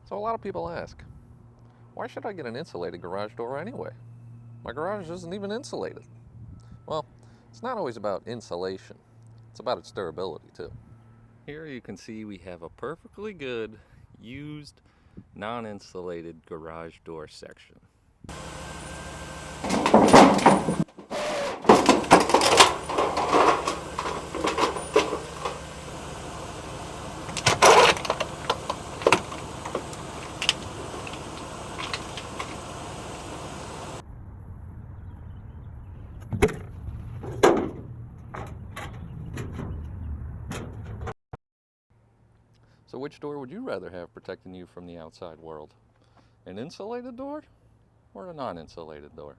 So a lot of people ask, why should I get an insulated garage door anyway? My garage isn't even insulated. Well, it's not always about insulation. It's about its durability too. Here you can see we have a perfectly good, used, non-insulated garage door section. So which door would you rather have protecting you from the outside world? An insulated door or a non-insulated door?